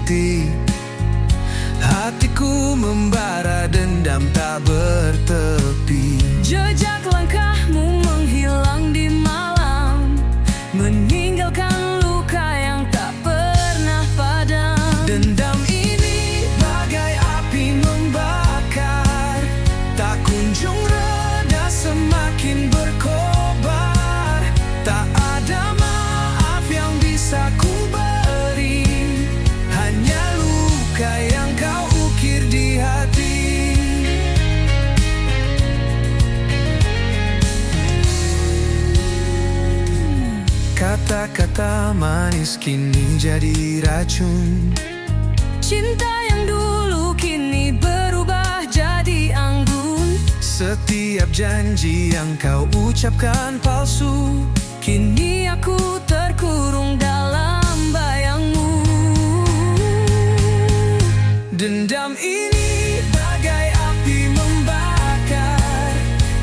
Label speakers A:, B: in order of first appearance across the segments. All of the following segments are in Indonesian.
A: hati. Hatiku membara, dendam tak bertepi.
B: Jejak langkahmu menghilang di malam, meninggalkan luka yang tak pernah padam.
A: Dendam ini bagai api membakar, tak kunjung reda, semakin berkobar. Tak ada maaf yang bisa ku beri, hanya luka yang kau ukir di hati. Kata-kata manis kini jadi racun.
B: Cinta yang dulu kini berubah jadi anggun.
A: Setiap janji yang kau ucapkan palsu,
B: Kini aku terkurung dalam bayangmu.
A: dendam ini bagai api membakar,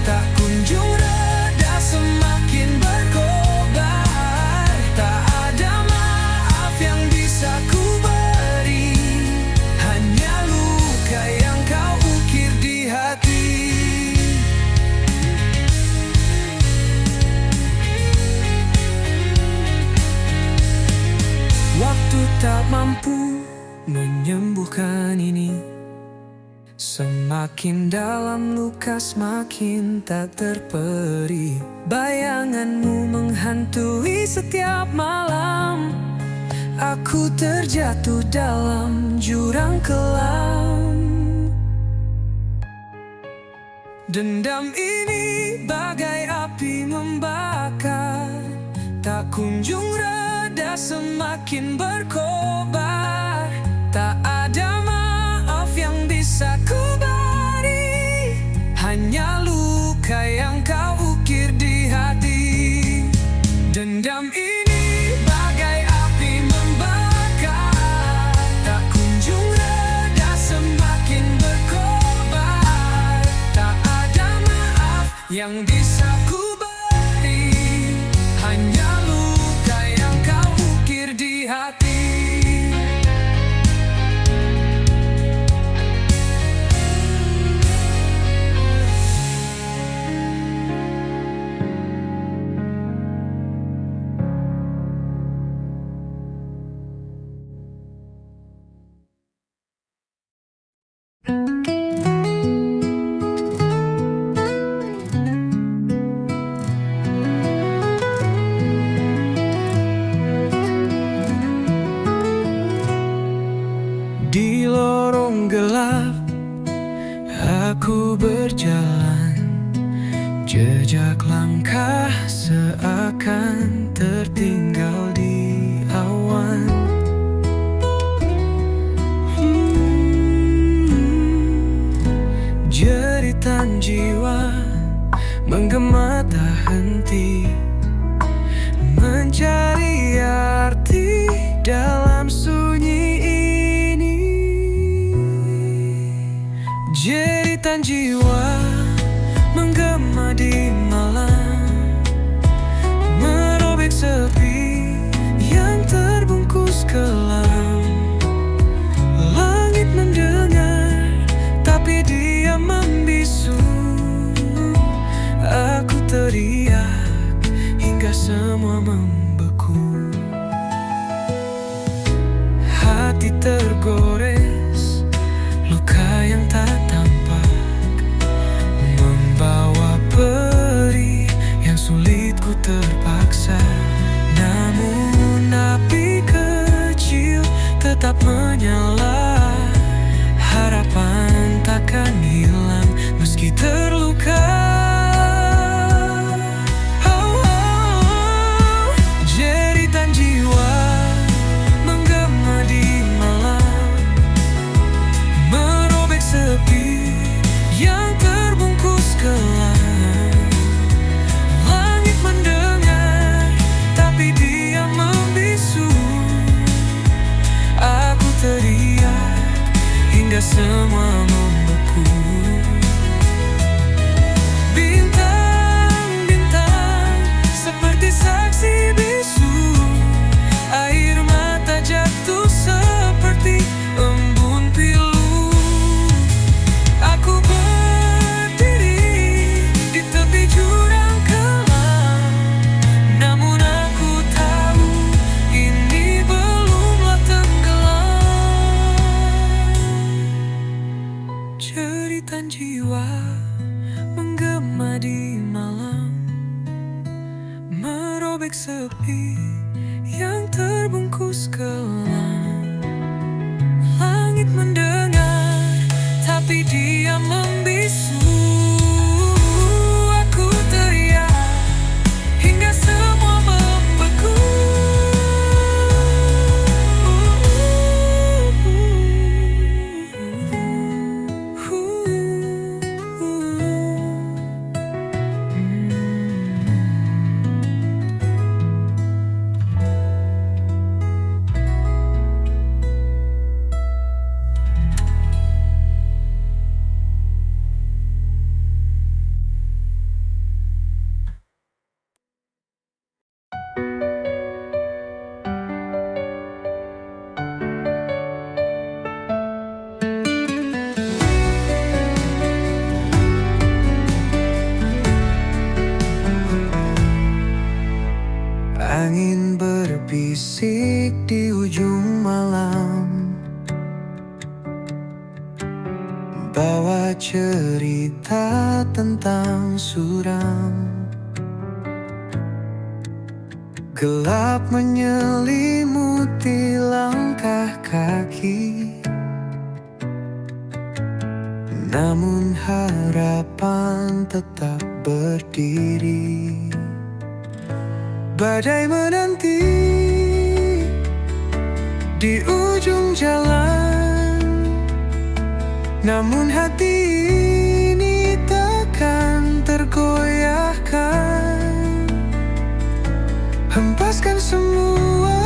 A: tak kunjung reda, semakin berkobar. Tak ada maaf yang bisa ku beri, hanya luka yang kau ukir di hati. Waktu tak mampu menyembuhkan ini. Semakin dalam luka, semakin tak terperi. Bayanganmu menghantui setiap malam. Aku terjatuh dalam jurang kelam. Dendam ini bagai api membakar, tak kunjung reda, semakin berkobar. Tak ada maaf yang bisa ku beri, hanya luka yang kau ukir di hati. Dendam ini bagai api membakar, tak kunjung reda, semakin berkobar. Tak ada maaf yang bisa ku beri, hanya luka yang kau ukir di hati. Di lorong gelap aku berjalan, jejak langkah seakan tertinggal di awan. Jeritan jiwa menggema tak henti, mencari arti dalam sunyi ini. Jeritan jiwa menggema di malam, merobek sepi yang terbungkus kelam. Langit mendengar, tapi dia membisu. Aku teriak hingga semua membeku. Hati tergores, luka yang tak tampak, membawa perih yang sulit ku terpaksa. Namun api kecil tetap menyala, harapan takkan hilang meski terluka. Jeritan jiwa menggema di malam, merobek sepi yang terbungkus kelam. Langit mendengar, tapi dia membisu. Aku teriak hingga semua membeku. Bintang-bintang seperti saksi bisu, air mata jatuh seperti di malam, merobek sepi yang terbungkus kelam. Langit mendengar, tapi dia membisu. Aku teriak hingga semua membeku. Angin berbisik di ujung malam, bawa cerita tentang suram. Gelap menyelimuti langkah kaki, namun harapan tetap berdiri. Badai menanti di ujung jalan, namun hati ini takkan tergoyahkan. Hempaskan semua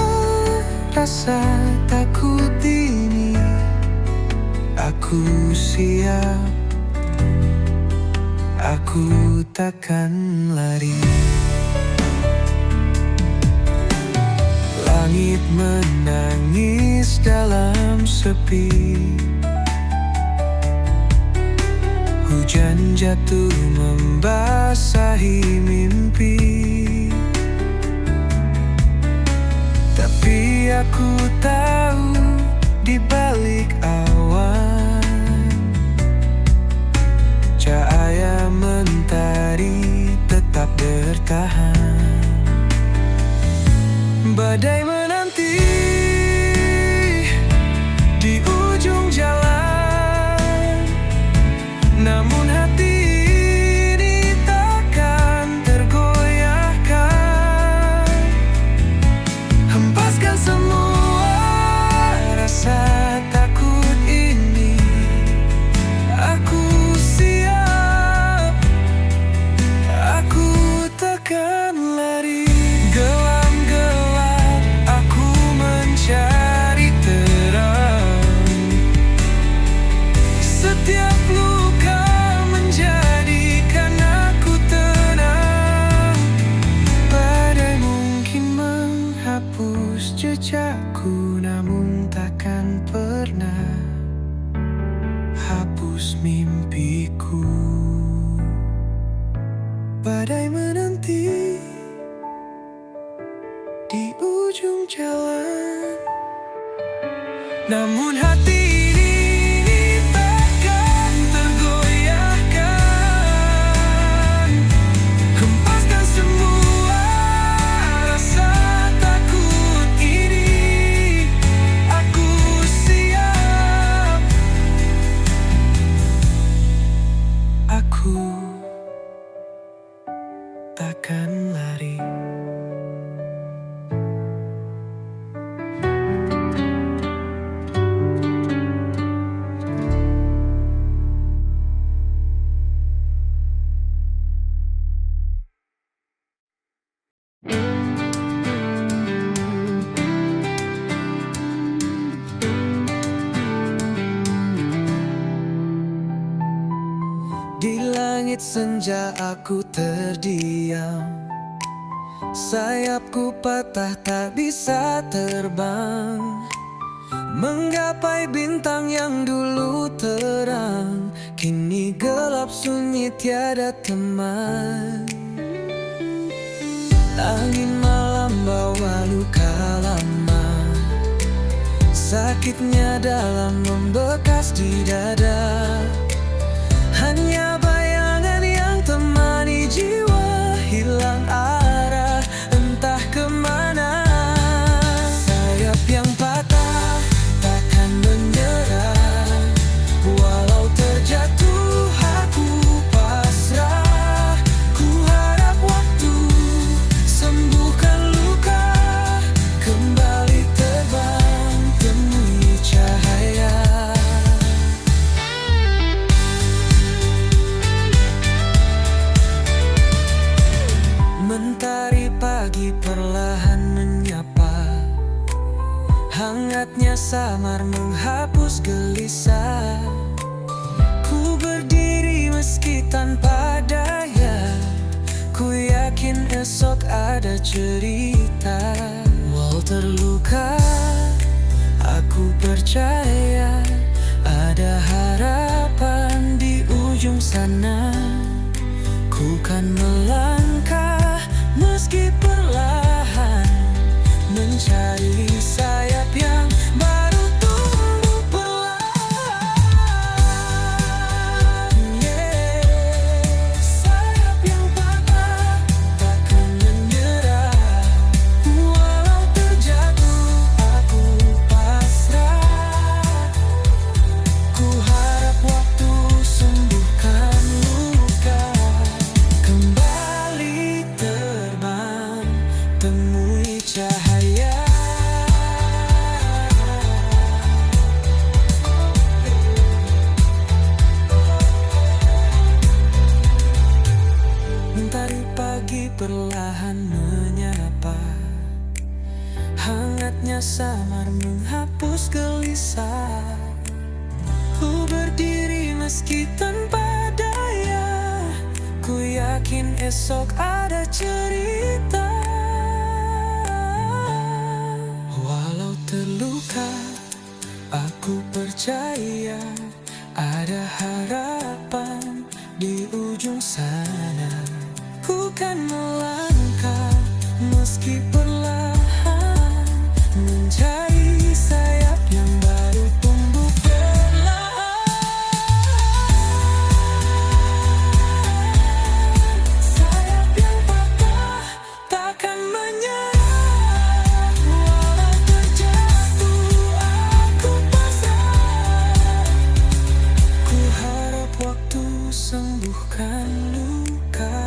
A: rasa takut ini, aku siap, aku takkan lari. Langit menangis dalam sepi, hujan jatuh membasahi mimpi. Tapi aku tahu di balik awan, cahaya mentari tetap bertahan. Badai menanti di ujung jalan, namun hati ini takkan tergoyahkan. Hempaskan semua rasa takut ini, aku siap, aku takkan lari. Cari terang, setiap luka menjadikan aku tenang. Badai mungkin menghapus jejakku, namun takkan pernah hapus mimpiku. Badai menanti di ujung jalan, namun hati ini takkan tergoyahkan. Hempaskan semua rasa takut ini, aku siap, aku takkan lari. Di langit senja aku terdiam, sayapku patah tak bisa terbang, menggapai bintang yang dulu terang, kini gelap sunyi tiada teman. Angin malam bawa luka lama, sakitnya dalam membekas di dada. Hanya bayangan yang temani samar menghapus gelisah. Ku berdiri meski tanpa daya, ku yakin esok ada cerita. Walau terluka, aku percaya ada harapan di ujung sana. Ku kan melangkah meski perlahan, mencari sayap yang baru tumbuh perlahan. Sayap yang patah takkan menyerah. Walau terjatuh aku pasrah. Ku harap waktu sembuhkan luka. Kembali terbang, temui cahaya. Mentari pagi perlahan menyapa, hangatnya samar menghapus gelisah. Ku berdiri meski tanpa daya, ku yakin esok ada cerita. Walau terluka, aku percaya ada harapan di ujung sana. Ku kan melangkah meski perlahan, mencari sayap yang baru tumbuh perlahan. Sayap yang patah takkan menyerah. Walau terjatuh aku pasrah. Ku harap waktu sembuhkan luka.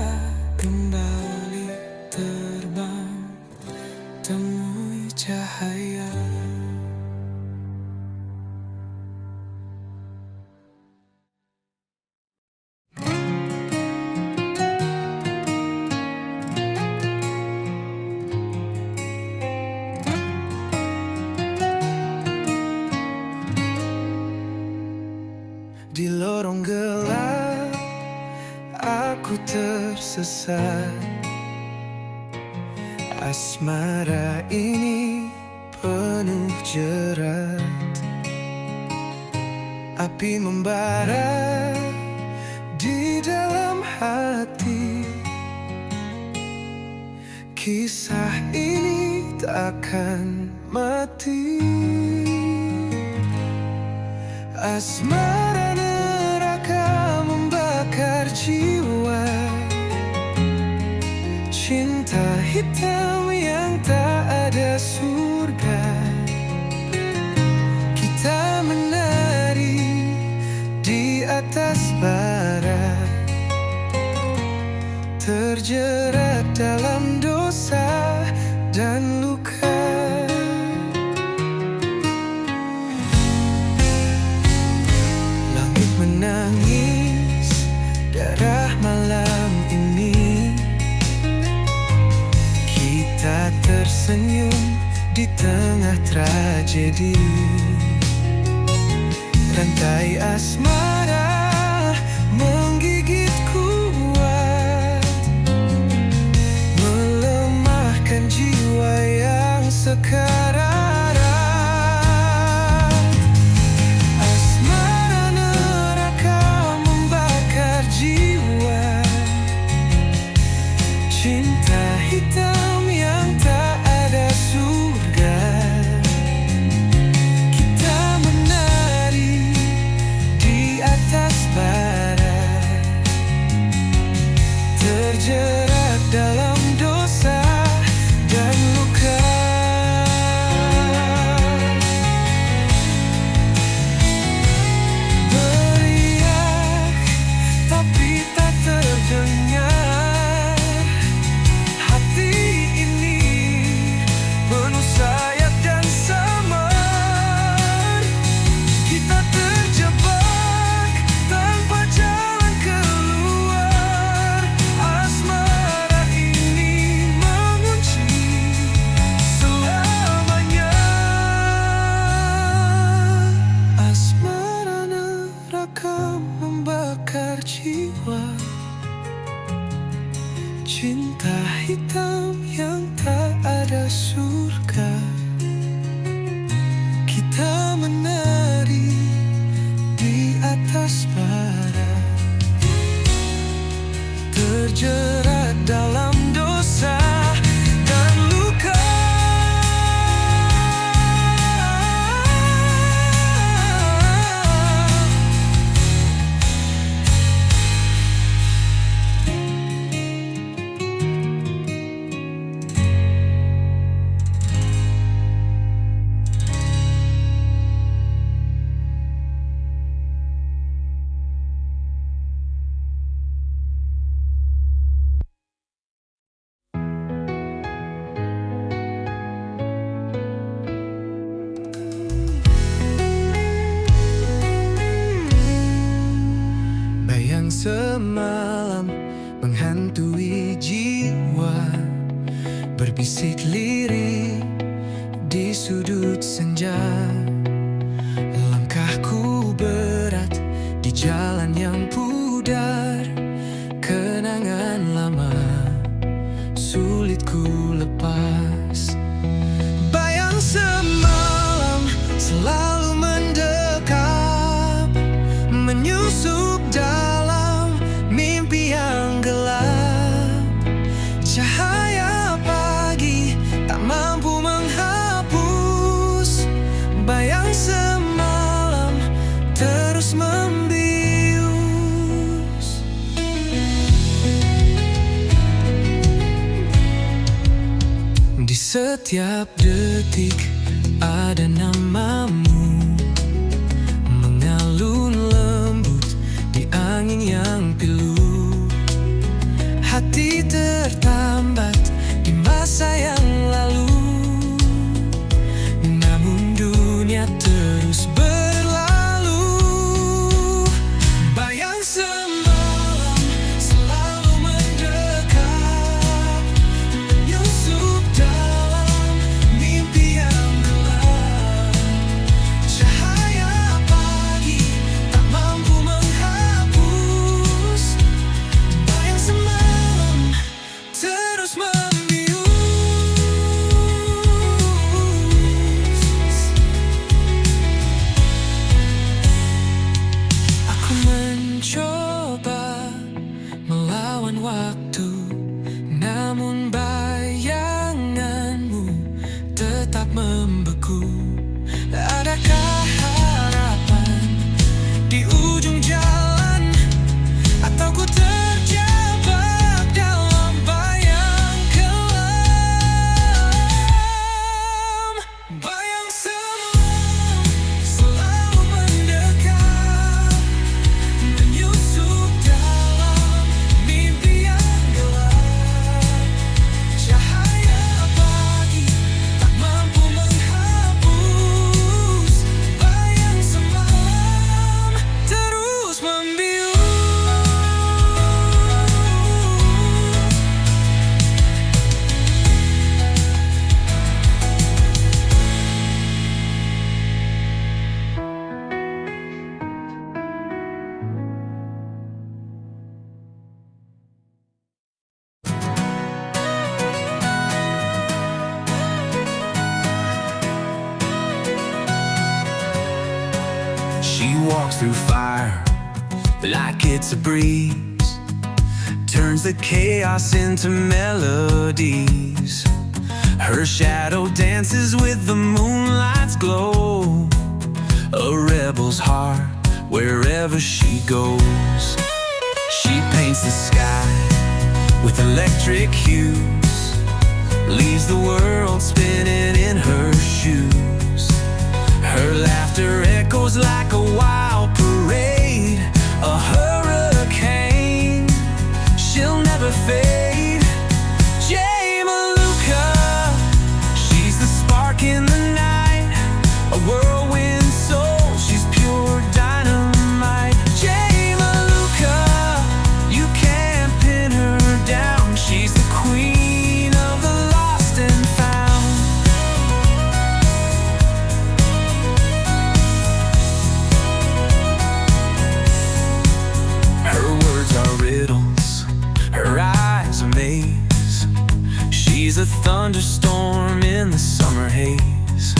A: Kembali terbang, temui cahaya. Di lorong gelap aku tersesat. Asmara ini penuh jerat. Api membara di dalam hati. Kisah ini takkan mati. Asmara neraka membakar jiwa. Cinta hitam yang tak ada surga. Kita menari di atas bara, terjerat dalam dosa dan luka. Langit menangis darah malam ini. Kita tersenyum di tengah tragedi. Rantai asmara menggigit kuat, melemahkan jiwa yang sekarat. Asmara neraka membakar jiwa. Cinta hitam yang tak ada surga. Kita menari di atas mata hitam yang tak ada surga. Kita menari di atas bara, terjerat dalam dosa dan luka. Bayang semalam menghantui jiwa, berbisik lirik di sudut senja. Langkahku berat di jalan yang pudar, kenangan lama sulit ku lepas. Bayang semalam selalu mendekap, menyusup dalam mimpi yang gelap. Cahaya pagi tak mampu menghapus bayang semalam terus membius. Di setiap detik ada namamu mengalun lembut di angin yang pilu. Hati tertambat di masa yang lalu, namun dunia terus berlalu. Bayang semalam selalu mendekat, menyusup dalam mimpi yang gelap. Cahaya pagi tak mampu menghapus bayang semalam terus membius. Aku mencoba melawan waktu, namun bayanganmu tetap membeku. Adakah harapan di ujung jalan, atau ku terjebak dalam bayang kelam? Bayang semalam selalu mendekat, menyusup dalam mimpi yang gelap. Cahaya pagi tak mampu menghapus bayang semalam terus membius.
C: She walks through fire like it's a breeze, turns the chaos into melodies. Her shadow dances with the moonlight's glow, a rebel's heart wherever she goes. She paints the sky with electric hues, leaves the world spinning in her shoes. Her laughter echoes like a wild parade, a hurricane, she'll never fade. Jay Maluka, she's the spark in the night, a whirlwind soul, she's pure dynamite. Jay Maluka, you can't pin her down, she's the queen of the lost and found. thunderstorm in the summer haze.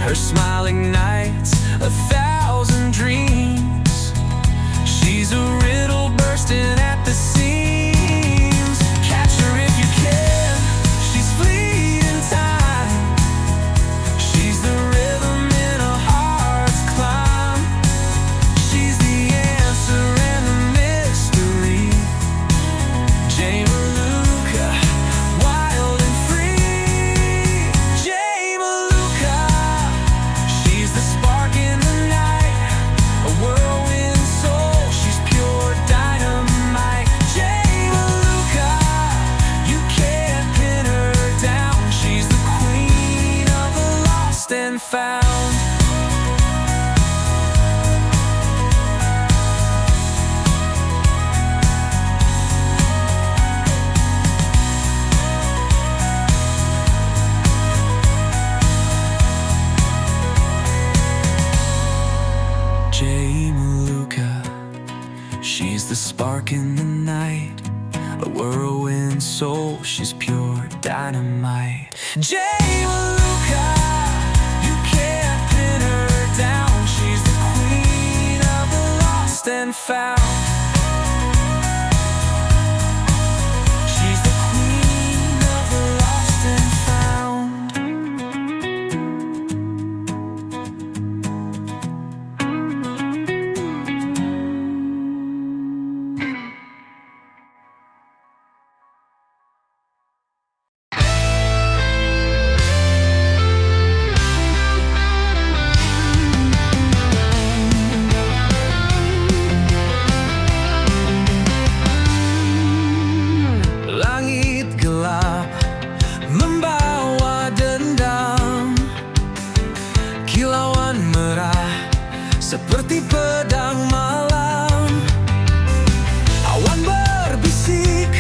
C: Her smile ignites 1,000 dreams. She's a riddle bursting at the seams. Catch her if you can, she's fleeting time. She's the rhythm in a heart's climb. She's the answer and the mystery. Jay Maluka, wild and free. Jay Maluka, she's the spark in the night, a whirlwind soul, she's pure dynamite. Jay Maluka, you can't pin her down. She's the queen of the lost and found. Jay Maluka, she's the spark in the night, a whirlwind soul, she's pure dynamite. Jay Maluka, you can't pin her down. She's the queen of the lost and found. She's the queen of the lost and found. Langit gelap membawa dendam, kilauan merah seperti pedang malam. Awan berbisik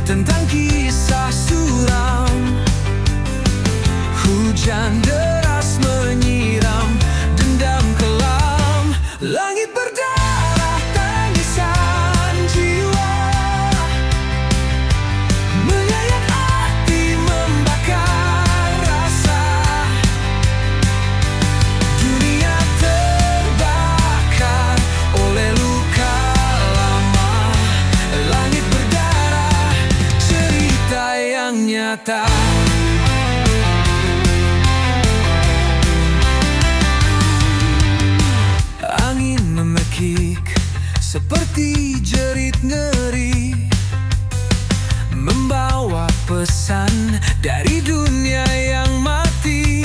C: tentang kisah suram, hujan deras menyiram dendam kelam. Langit berdarah tangisan jiwa, menyayat hati membakar rasa. Dunia terbakar oleh luka lama. Langit berdarah, cerita yang nyata. Angin memekik seperti jerit ngeri, membawa pesan dari dunia yang mati.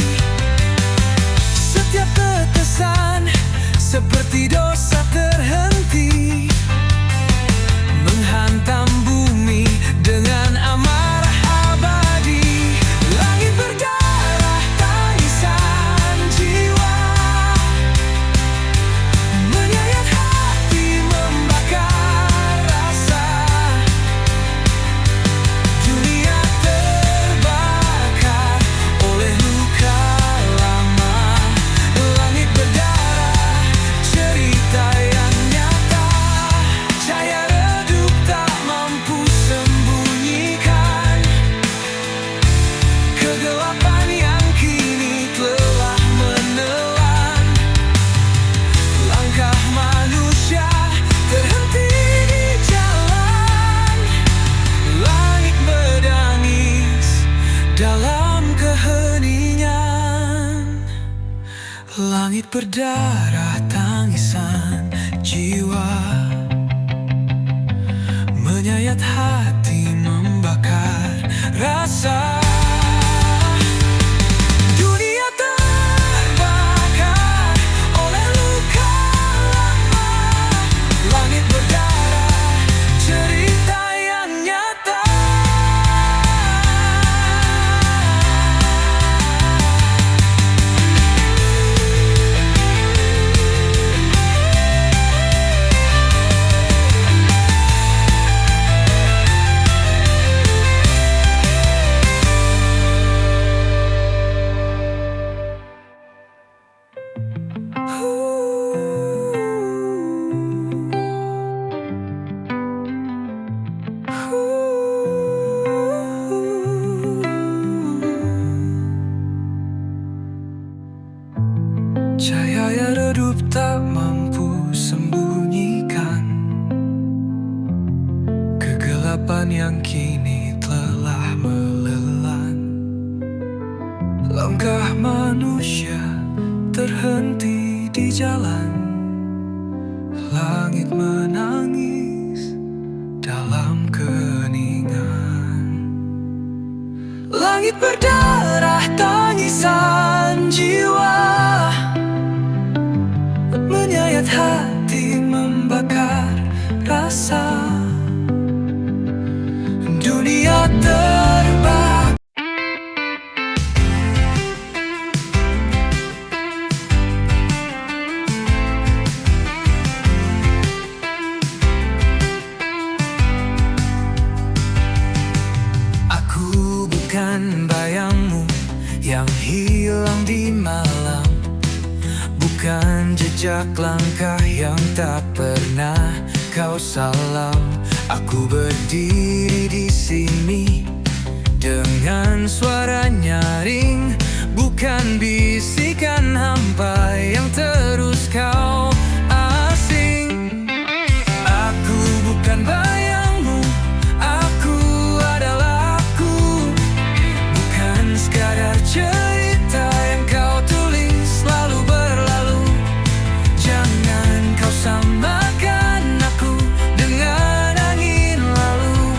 C: Setiap tetesan seperti dosa terhenti, menghantam bumi dengan amarah abadi. Langit berdarah tangisan jiwa, menyayat hati membakar rasa. Dunia terbakar oleh luka lama. Langit berdarah, cerita yang nyata. Cahaya redup tak mampu sembunyikan kegelapan yang kini telah menelan. Langkah manusia terhenti di jalan. Langit berdangis dalam keheningan. Langit berdarah tangisan jiwa, menyayat hati membakar rasa. Dunia terbakar oleh luka lama. Langit berdarah, cerita yang nyata.
A: Langit menangis dalam keningan. Langit berdarah tangisan jiwa, menyayat hati membakar rasa. Dunia terbakar. Aku bukan bayangmu yang hilang di malam, bukan jejak langkah yang tak pernah kau salam. Aku berdiri di sini dengan suara nyaring, bukan bisikan hampa yang terus kau asing. Aku bukan bayangmu, aku adalah aku, bukan sekadar cerita yang kau tulis lalu berlalu. Jangan kau samakan aku dengan angin lalu.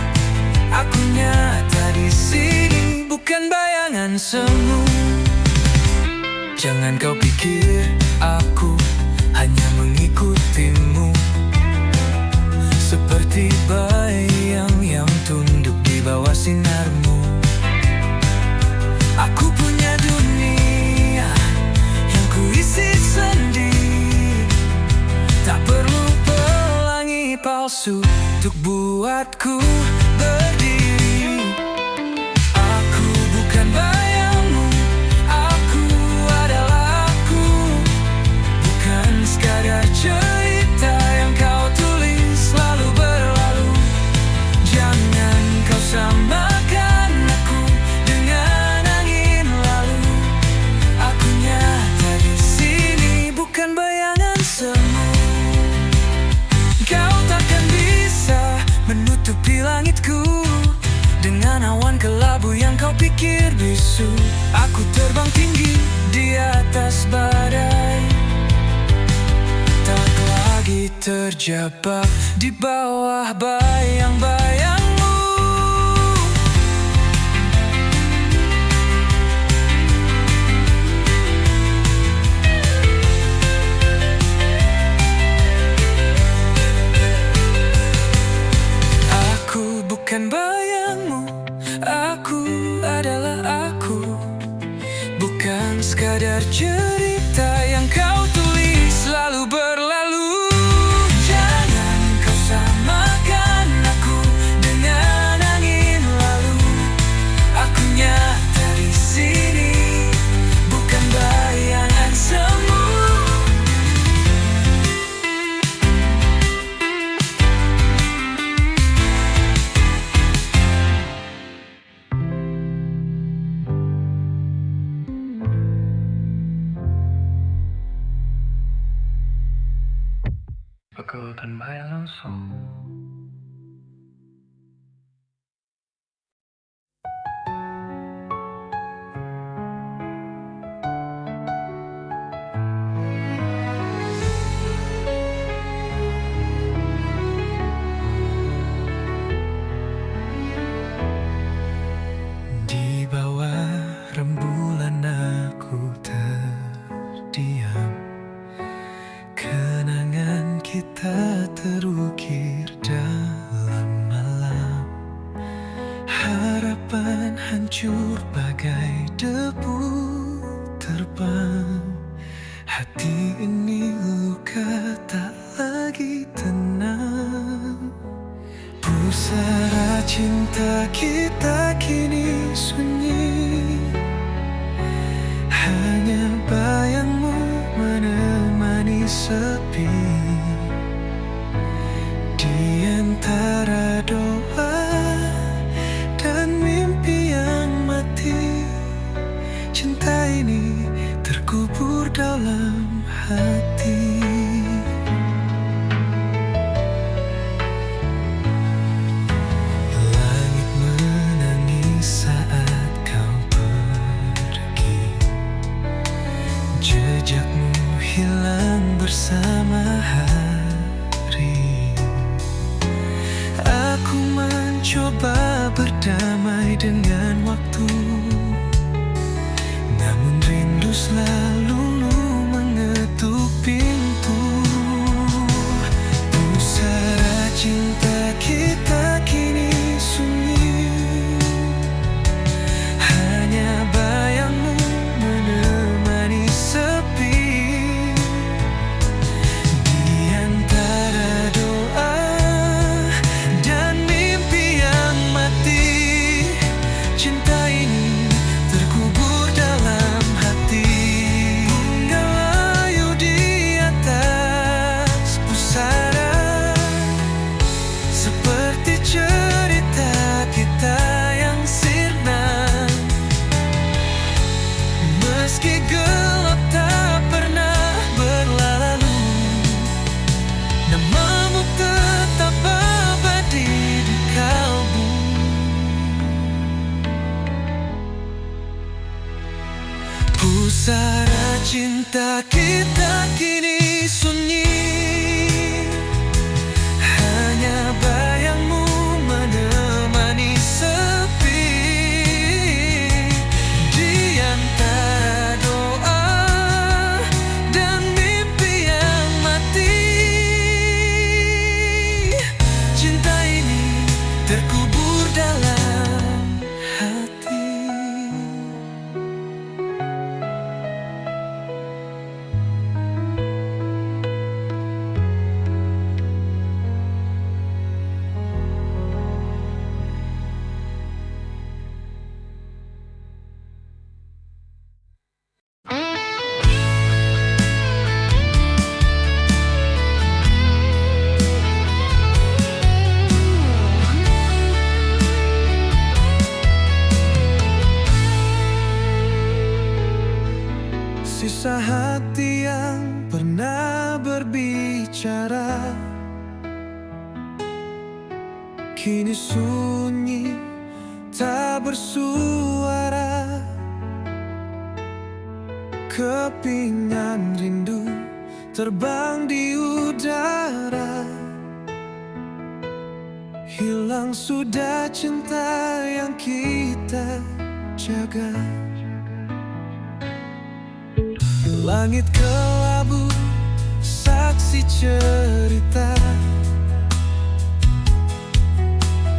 A: Aku nyata di sini, bukan bayangan semu. Jangan kau pikir aku hanya mengikutimu, seperti bayang yang tunduk di bawah sinarmu. Aku punya dunia yang kuisi sendiri, tak perlu pelangi palsu untuk buatku berdiri. Aku bukan bayangmu, aku adalah aku, bukan sekadar cerita yang kau tulis lalu berlalu. Jangan kau samakan aku dengan angin lalu. Aku nyata di sini, bukan bayangan semu. Kau takkan bisa menutupi langitku dengan awan kelabu yang kau pikir bisu. Aku terbang tinggi di atas badai, tak lagi terjebak di bawah bayang-bayangmu. Aku bukan bayangmu, aku adalah aku, bukan sekadar cerita yang kau tulis lalu berlalu. Jangan kau samakan aku dengan angin lalu. Aku nyata di sini, bukan bayangan semu. Bagaikan bayang langsung. Di bawah rembulan aku terdiam, kenangan kita terukir dalam malam. Harapan hancur bagai debu terbang. Hati ini luka tak lagi tenang. Pusara cinta kita kini sunyi, hanya bayangmu menemani sepi. Di antara doa dan mimpi yang mati, cinta ini terkubur dalam hati. Langit menangis saat kau pergi, jejakmu hilang bersama
C: bicara, kini sunyi tak bersuara. Kepingan rindu terbang di udara. Hilang sudah cinta yang kita jaga. Langit kelabu saksi cerita.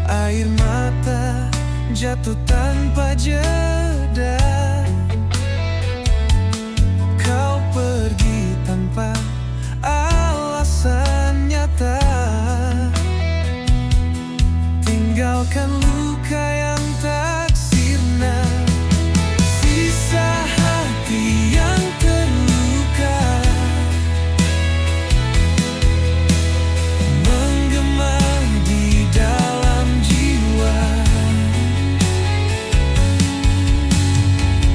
C: Air mata jatuh tanpa jeda. Kau pergi tanpa alasan nyata, tinggalkan luka yang tak sirna. Sisa hati yang terluka menggema di dalam jiwa.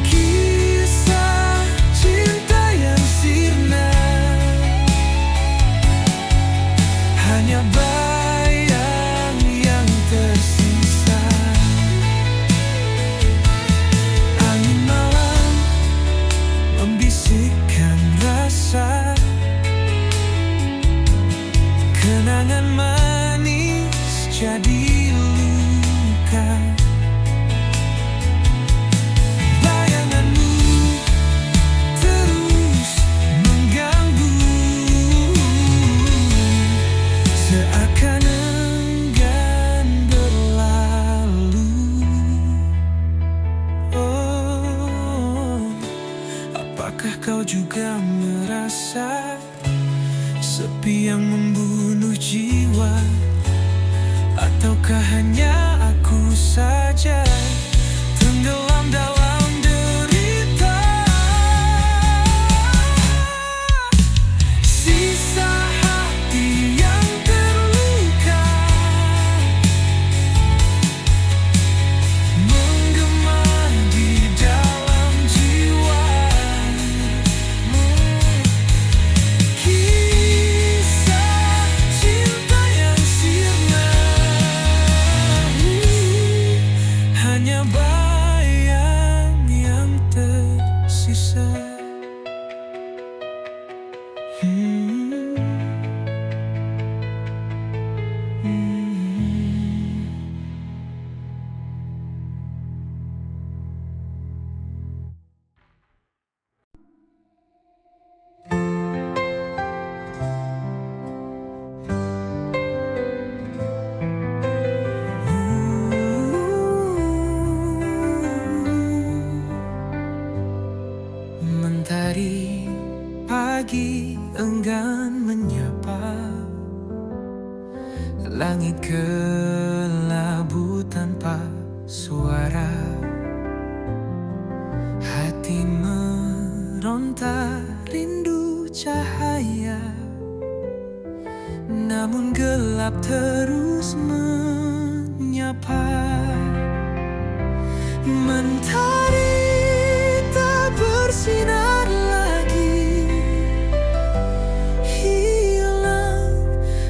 C: Kisah cinta yang sirna hanya bayang yang tersisa. Angin malam membisikkan rasa, kenangan manis jadi luka. Bayanganmu terus mengganggu, seakan enggan berlalu. Oh, apakah kau juga merasa sepi yang membunuh jiwa? Ataukah hanya aku saja tenggelam dalam derita? Sisa hati yang terluka menggema di dalam jiwa. Kisah cinta yang sirna hanya bayang yang tersisa. Mentari pagi enggan menyapa, langit kelabu tanpa suara. Hati meronta rindu cahaya, namun gelap terus menyapa. Mentari tak bersinar lagi, hilang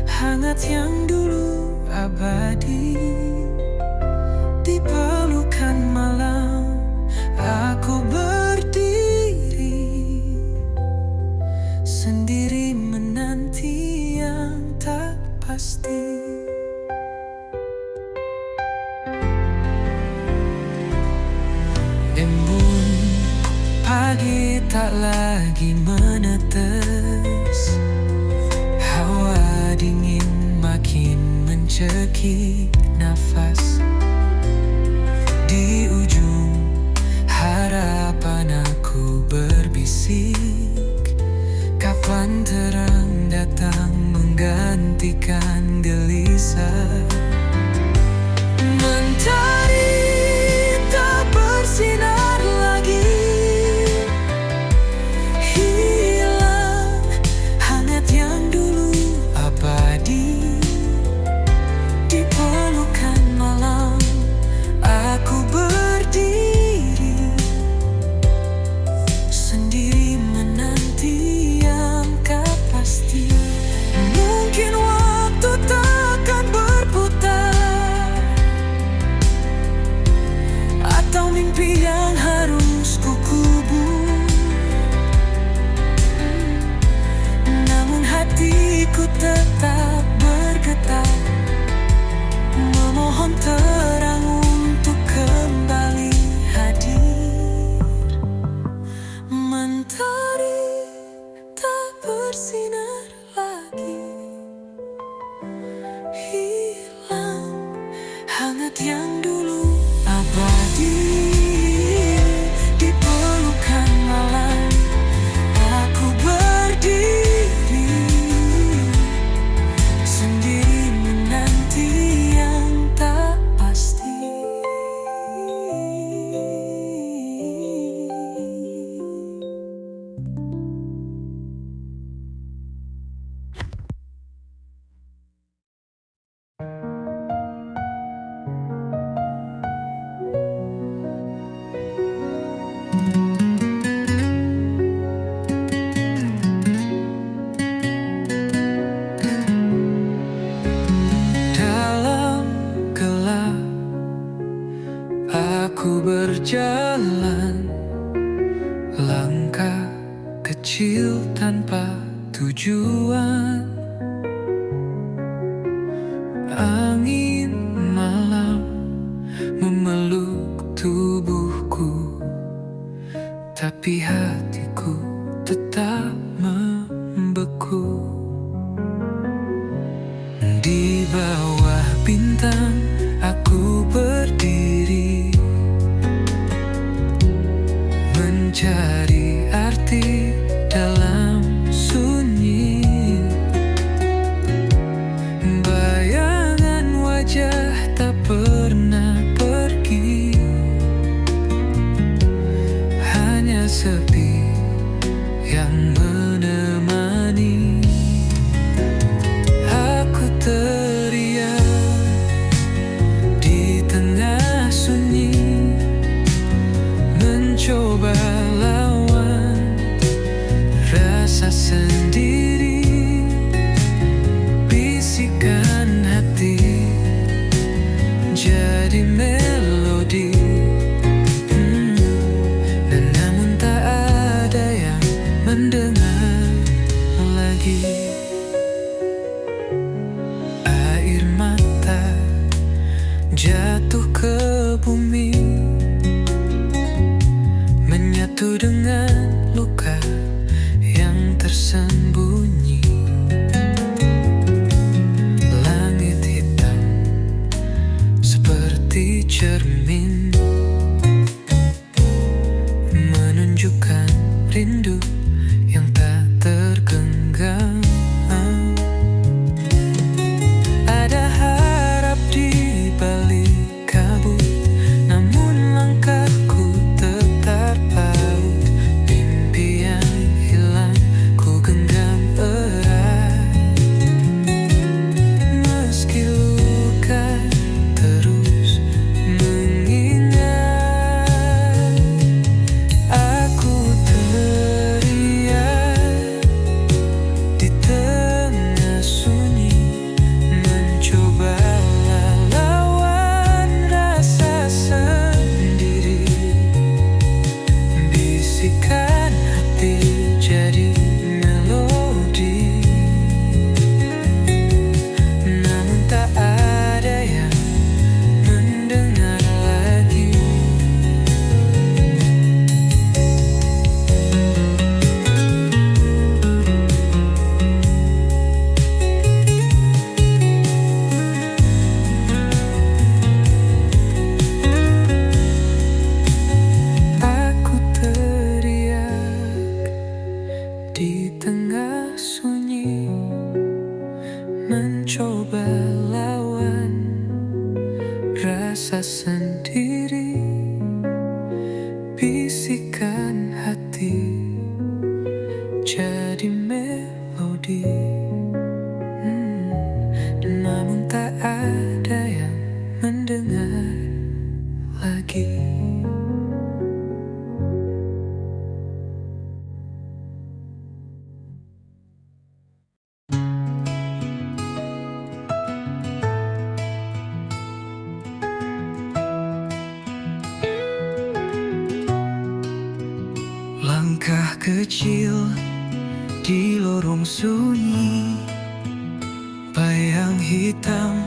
C: hangat yang dulu abadi. Di pelukan malam aku berdiri, sendiri menanti yang tak pasti. Embun pagi tak lagi menetes, hawa dingin makin mencekik nafas. Di ujung harapan aku berbisik, kapan terang datang menggantikan gelisah. Mentari tak bersinar lagi, hilang hangat yang dulu abadi. Di pelukan malam aku berdiri, sendiri menanti yang tak pasti.
A: Mungkin waktu takkan berputar, atau mimpi yang harus kukubur. Namun hatiku tetap bergetar, memohon terang untuk kembali hadir. Mentari tak bersinar lagi, hilang hangat yang dulu abadi. Di pelukan malam aku berdiri, sendiri menanti yang tak pasti. Dalam gelap aku berjalan, langkah kecil tanpa tujuan. Angin malam memeluk tubuhku, tapi hatiku tetap membeku. Di bawah bintang aku berdiri, mencari arti dalam sunyi. Bayangan wajah tak pernah pergi, hanya sepi yang menemani. Aku teriak di tengah sunyi, mencoba lawan rasa sendiri. Bisikan hati jadi melodi, dan namun tak ada yang mendengar lagi. Air mata jatuh ke bumi, menyatu dengan luka yang tersembunyi. Langit hitam seperti cermin, menunjukkan rindu yang tak tergenggam. Ada harap di balik kabut, namun langkahku tetap paut. Mimpi yang hilang ku genggam erat, meski luka terus mengingat. Aku teriak di tengah sunyi, mencoba lawan rasa sendiri. Bisikan hati jadi melodi, namun tak ada yang mendengar lagi. Aku teriak di tengah sunyi, mencoba lawan rasa sendiri. Bisikan hati jadi melodi, namun tak ada yang mendengar lagi. kecil di lorong sunyi, bayang hitam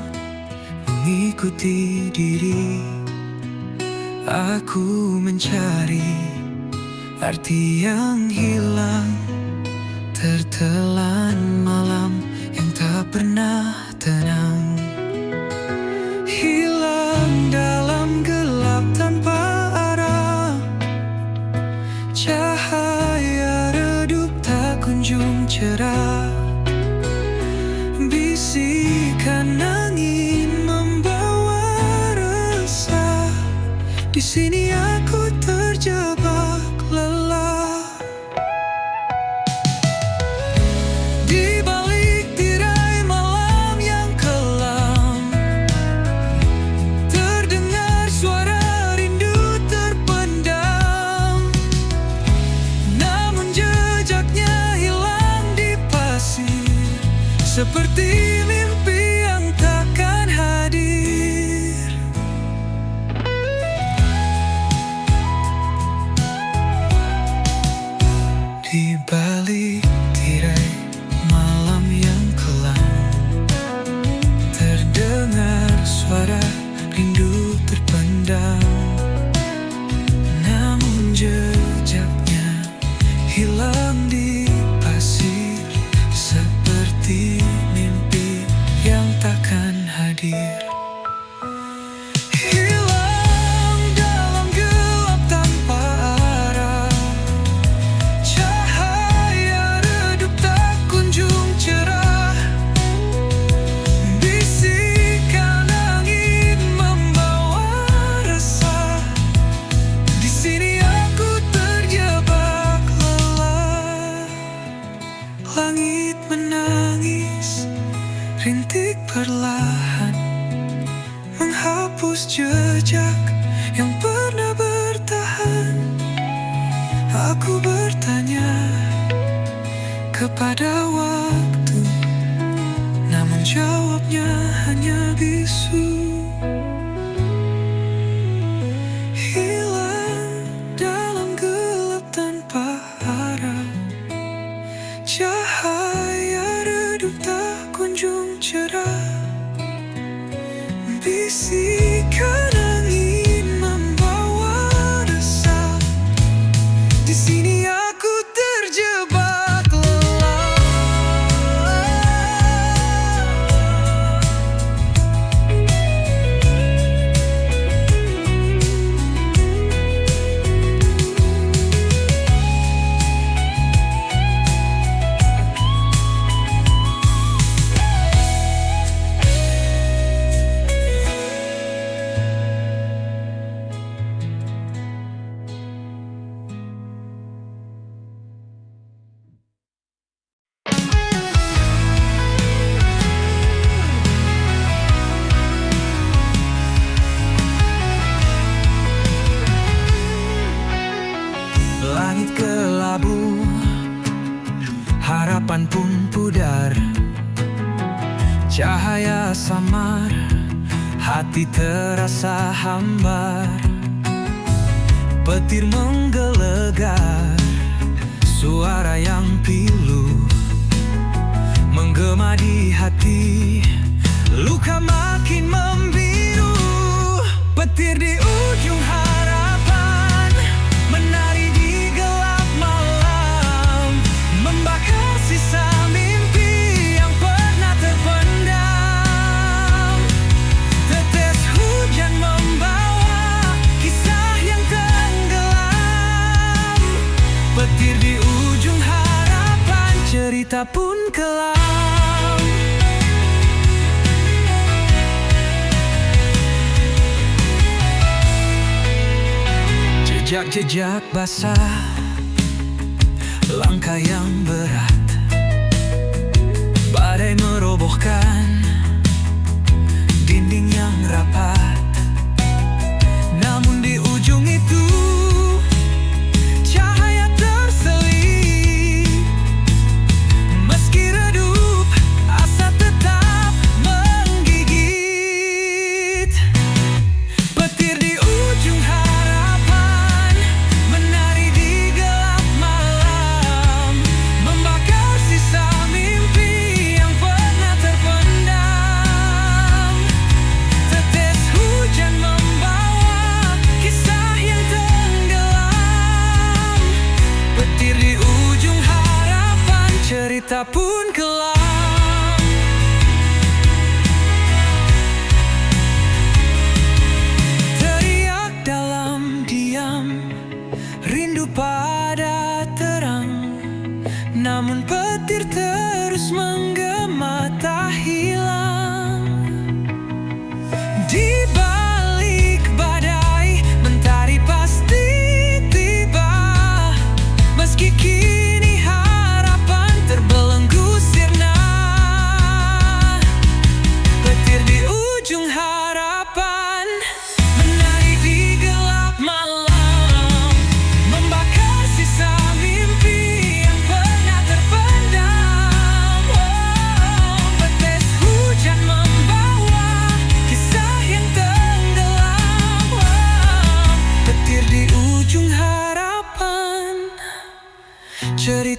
A: mengikuti diri. Aku mencari arti yang hilang, tertelan malam yang tak pernah tenang. Hilang dalam gelap tanpa arah, cahaya redup tak kunjung cerah. Bisikan angin membawa resah, di sini aku terjebak lelah. Di balik tirai malam yang kelam, terdengar suara rindu terpendam. Namun jejaknya hilang di pasir, seperti mimpi yang takkan hadir. Di balik tirai malam yang kelam, terdengar suara rindu terpendam. Namun jejaknya hilang di pasir, seperti mimpi yang takkan hadir. Hilang dalam gelap tanpa arah, cahaya redup tak kunjung cerah. Bisikan angin membawa resah, di sini aku terjebak lelah. Langit menangis, rintik perlahan menghapus jejak yang pernah bertahan. Aku bertanya kepada waktu, namun jawabnya hanya bisu. Hilang dalam gelap tanpa arah, cahaya redup tak kunjung cerah. Bisikan angin membawa resah, di sini aku terjebak lelah. Langit kelabu, harapan pun pudar. Cahaya samar, hati terasa hambar. Petir menggelegar, suara yang pilu menggema di hati. Luka makin membiru, petir di ujung harapan menari di gelap malam, membakar sisa mimpi yang pernah terpendam. Tetes hujan membawa kisah yang tenggelam, petir di ujung harapan, cerita pun kelam. Jejak-jejak basah, langkah yang berat, badai merobohkan dinding yang rapat. Namun di ujung itu cahaya terselip, meski redup asa tetap menggigit. Petir di ujung harapan menari di gelap malam,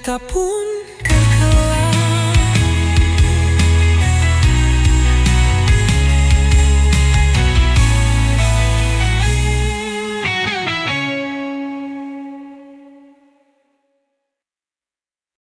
A: kita pun